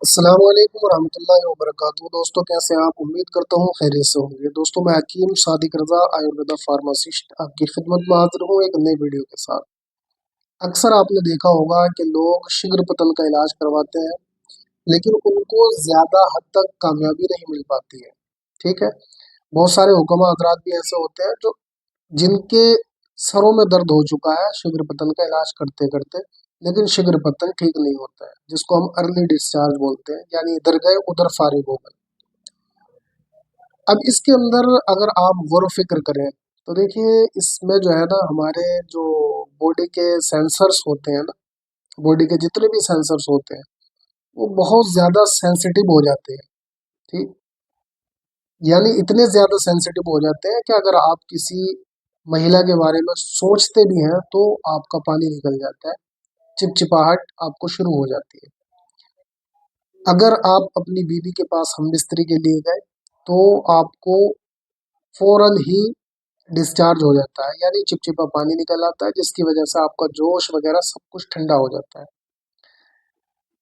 अस्सलाम वालेकुम वरहमतुल्लाहि वबरकातुहू। दोस्तों, कैसे हैं आप? उम्मीद करता हूँ खैरियत से होंगे। दोस्तों, मैं हकीम सादिक रजा आयुर्वेदा फार्मासिस्ट आपकी खिदमत में हाजिर हूँ एक नई वीडियो के साथ। अक्सर आपने देखा होगा कि लोग शीघ्र पतन का इलाज करवाते हैं, लेकिन उनको ज्यादा हद तक कामयाबी नहीं मिल पाती है। ठीक है। बहुत सारे हुक्मा हजरात भी ऐसे होते हैं जो जिनके सरों में दर्द हो चुका है शीघ्र पतन का इलाज करते करते, लेकिन शीघ्र पतन ठीक नहीं होता है, जिसको हम अर्ली डिस्चार्ज बोलते हैं, यानी इधर गए उधर फारिग हो गए। अब इसके अंदर अगर आप गौर फिक्र करें तो देखिए, इसमें जो है ना, हमारे जो बॉडी के सेंसर्स होते हैं ना, बॉडी के जितने भी सेंसर्स होते हैं वो बहुत ज्यादा सेंसिटिव हो जाते हैं। ठीक। यानी इतने ज्यादा सेंसिटिव हो जाते हैं कि अगर आप किसी महिला के बारे में सोचते भी हैं तो आपका पानी निकल जाता है, चिपचिपाहट आपको शुरू हो जाती है। अगर आप अपनी बीवी के पास हमबिस्तरी के लिए गए तो आपको फौरन ही डिस्चार्ज हो जाता है, यानी चिपचिपा पानी निकल आता है, जिसकी वजह से आपका जोश वगैरह सब कुछ ठंडा हो जाता है।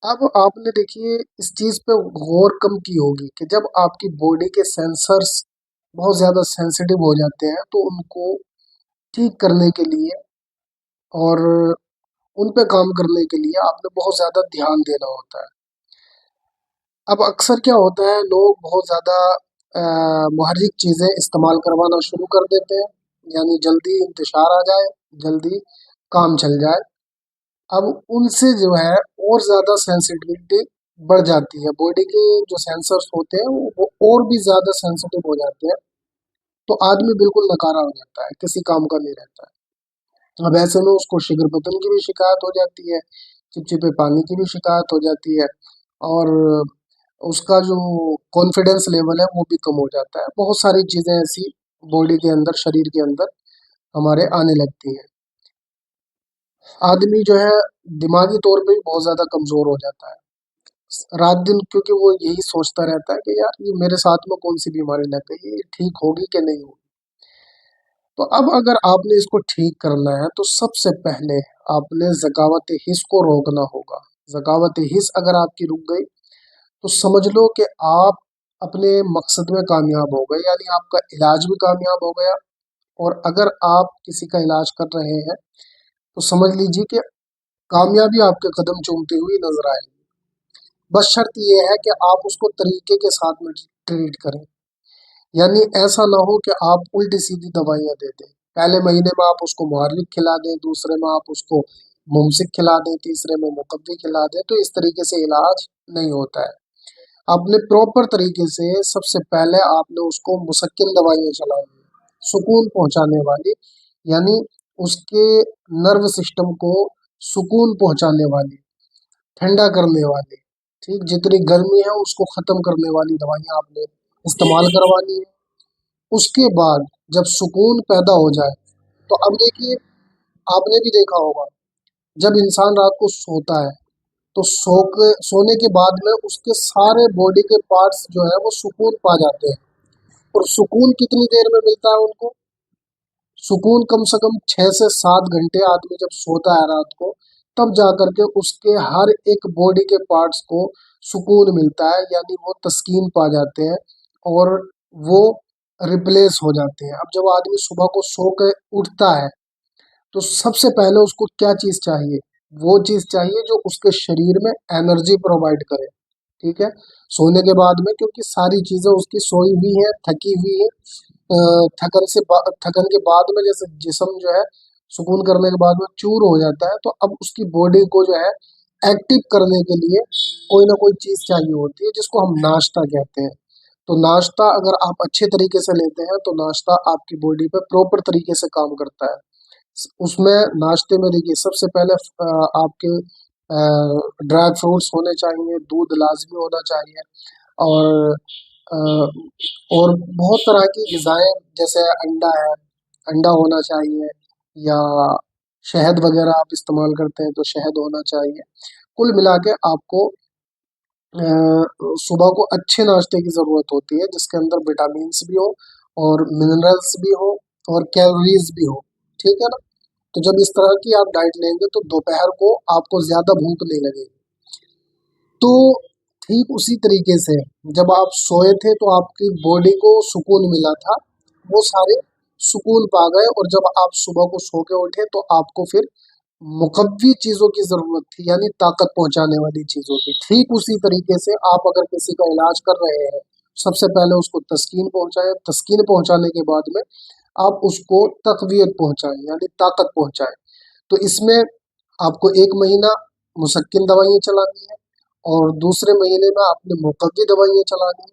अब आपने देखिए इस चीज पे गौर कम की होगी कि जब आपकी बॉडी के सेंसर्स बहुत ज्यादा सेंसिटिव हो जाते हैं तो उनको ठीक करने के लिए और उन पे काम करने के लिए आपने बहुत ज्यादा ध्यान देना होता है। अब अक्सर क्या होता है, लोग बहुत ज्यादा मुहर्रिक चीजें इस्तेमाल करवाना शुरू कर देते हैं, यानी जल्दी इंतशार आ जाए, जल्दी काम चल जाए। अब उनसे जो है और ज्यादा सेंसिटिविटी बढ़ जाती है, बॉडी के जो सेंसर्स होते हैं वो और भी ज्यादा सेंसिटिव हो जाते हैं, तो आदमी बिल्कुल नकारा हो जाता है, किसी काम का नहीं रहता है। अब ऐसे में उसको शीघ्र पतन की भी शिकायत हो जाती है, चिपचिपे पानी की भी शिकायत हो जाती है, और उसका जो कॉन्फिडेंस लेवल है वो भी कम हो जाता है। बहुत सारी चीजें ऐसी बॉडी के अंदर, शरीर के अंदर हमारे आने लगती हैं। आदमी जो है दिमागी तौर पे भी बहुत ज्यादा कमजोर हो जाता है रात दिन, क्योंकि वो यही सोचता रहता है कि यार ये मेरे साथ में कौन सी बीमारी लग गई है, ये ठीक होगी कि नहीं होगी। तो अब अगर आपने इसको ठीक करना है तो सबसे पहले आपने ज़कावत हिस को रोकना होगा। ज़कावत हिस अगर आपकी रुक गई तो समझ लो कि आप अपने मकसद में कामयाब हो गए, यानी आपका इलाज भी कामयाब हो गया। और अगर आप किसी का इलाज कर रहे हैं तो समझ लीजिए कि कामयाबी आपके कदम चूमती हुई नजर आएगी। बस शर्त यह है कि आप उसको तरीके के साथ में ट्रीट करें, यानी ऐसा ना हो कि आप उल्टी सीधी दवाइयाँ दे दें। पहले महीने में आप उसको मुहर्रिक खिला दें, दूसरे में आप उसको मुमसिक खिला दें, तीसरे में मुकव्वी खिला दें, तो इस तरीके से इलाज नहीं होता है। आपने प्रॉपर तरीके से सबसे पहले आपने उसको मुसक्किन दवाइयाँ चलानी है, सुकून पहुंचाने वाली, यानी उसके नर्व सिस्टम को सुकून पहुंचाने वाली, ठंडा करने वाली, ठीक, जितनी गर्मी है उसको खत्म करने वाली दवाइयाँ आपने इस्तेमाल करवानी है। उसके बाद जब सुकून पैदा हो जाए तो अब देखिए, आपने भी देखा होगा, जब इंसान रात को सोता है तो सोने के बाद में उसके सारे बॉडी के पार्ट्स जो है वो सुकून पा जाते हैं। और सुकून कितनी देर में मिलता है उनको? सुकून कम से कम 6 से 7 घंटे आदमी जब सोता है रात को, तब जा करके उसके हर एक बॉडी के पार्ट्स को सुकून मिलता है, यानी वो तस्कीन पा जाते हैं और वो रिप्लेस हो जाते हैं। अब जब आदमी सुबह को सो के उठता है तो सबसे पहले उसको क्या चीज चाहिए? वो चीज चाहिए जो उसके शरीर में एनर्जी प्रोवाइड करे। ठीक है। सोने के बाद में, क्योंकि सारी चीजें उसकी सोई हुई है, थकी हुई है, थकन के बाद में जैसे जिस्म जो है सुकून करने के बाद में चूर हो जाता है, तो अब उसकी बॉडी को जो है एक्टिव करने के लिए कोई ना कोई चीज चाहिए होती है, जिसको हम नाश्ता कहते हैं। तो नाश्ता अगर आप अच्छे तरीके से लेते हैं तो नाश्ता आपकी बॉडी पे प्रॉपर तरीके से काम करता है। उसमें नाश्ते में देखिए, सबसे पहले आपके ड्राई फ्रूट्स होने चाहिए, दूध लाजमी होना चाहिए, और अ, और बहुत तरह की ग़िज़ाएँ, जैसे अंडा है, अंडा होना चाहिए, या शहद वगैरह आप इस्तेमाल करते हैं तो शहद होना चाहिए। कुल मिला के आपको सुबह को अच्छे नाश्ते की ज़रूरत होती है, जिसके अंदर विटामिन्स भी हो और मिनरल्स भी हो और कैलोरीज भी हो। ठीक है ना? तो जब इस तरह की आप डाइट लेंगे तो दोपहर को आपको ज़्यादा भूख नहीं लगेगी। तो ठीक उसी तरीके से जब आप सोए थे तो आपकी बॉडी को सुकून मिला था, वो सारे सुकून पा गए, और जब आप सुबह को सो के उठे तो आपको फिर मुकव्वी चीजों की जरूरत थी, यानी ताकत पहुंचाने वाली चीजों की। ठीक उसी तरीके से आप अगर किसी का इलाज कर रहे हैं, सबसे पहले उसको तस्कीन पहुंचाएं, तस्कीन पहुंचाने के बाद में आप उसको तकवीयत पहुंचाएं, यानी ताकत पहुंचाएं। तो इसमें आपको 1 महीना मुसक्किन दवाइयाँ चलानी है, और दूसरे महीने में आपने मुकव्वी दवाइयाँ चलानी है,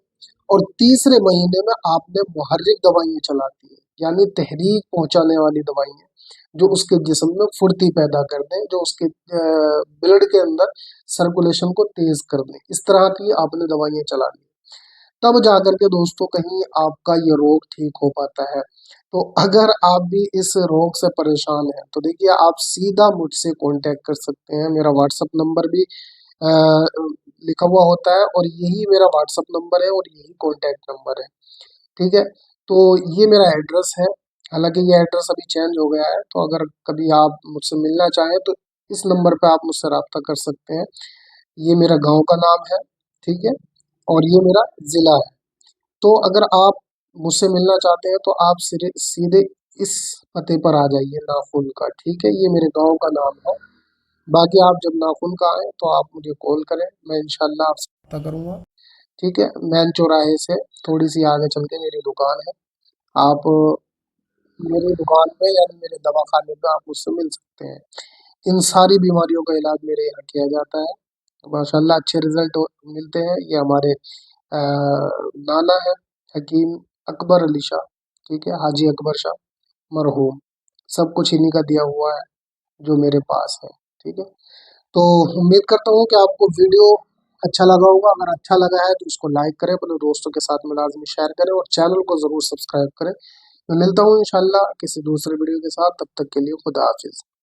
और तीसरे महीने में आपने मुहर्रिक दवाइयाँ चलाती है, यानी तहरीक पहुंचाने वाली दवाइयाँ जो उसके जिस्म में फुर्ती पैदा कर दें, जो उसके ब्लड के अंदर सर्कुलेशन को तेज कर दें। इस तरह की आपने दवाइयाँ चलानी है, तब जाकर के दोस्तों कहीं आपका ये रोग ठीक हो पाता है। तो अगर आप भी इस रोग से परेशान हैं तो देखिए, आप सीधा मुझसे कांटेक्ट कर सकते हैं। मेरा व्हाट्सएप नंबर भी अ, लिखा हुआ होता है, और यही मेरा व्हाट्सएप नंबर है और यही कांटेक्ट नंबर है। ठीक है, तो ये मेरा एड्रेस है। हालांकि ये एड्रेस अभी चेंज हो गया है, तो अगर कभी आप मुझसे मिलना चाहें तो इस नंबर पे आप मुझसे रब्ता कर सकते हैं। ये मेरा गांव का नाम है, ठीक है, और ये मेरा जिला है। तो अगर आप मुझसे मिलना चाहते हैं तो आप सीधे इस पते पर आ जाइए, नाखून का। ठीक है, ये मेरे गांव का नाम है। बाकी आप जब नाखून का आए तो आप मुझे कॉल करें, मैं इंशाल्लाह आपसे पता करूंगा। ठीक है, मैन चौराहे से थोड़ी सी आगे चल के मेरी दुकान है। आप मेरी दुकान पे यानी मेरे दवाखाने पे आप मुझसे मिल सकते हैं। इन सारी बीमारियों का इलाज मेरे यहाँ किया जाता है, माशाल्लाह अच्छे रिजल्ट मिलते हैं। ये हमारे नाना है, हकीम अकबर अली शाह, ठीक है, हाजी अकबर शाह मरहूम, सब कुछ इन्हीं का दिया हुआ है जो मेरे पास है। ठीक है, तो उम्मीद करता हूँ कि आपको वीडियो अच्छा लगा होगा। अगर अच्छा लगा है तो इसको लाइक करें, अपने दोस्तों के साथ में लाजमी शेयर करें, और चैनल को ज़रूर सब्सक्राइब करें। मैं मिलता हूँ इंशाल्लाह किसी दूसरे वीडियो के साथ, तब तक के लिए खुदा हाफिज।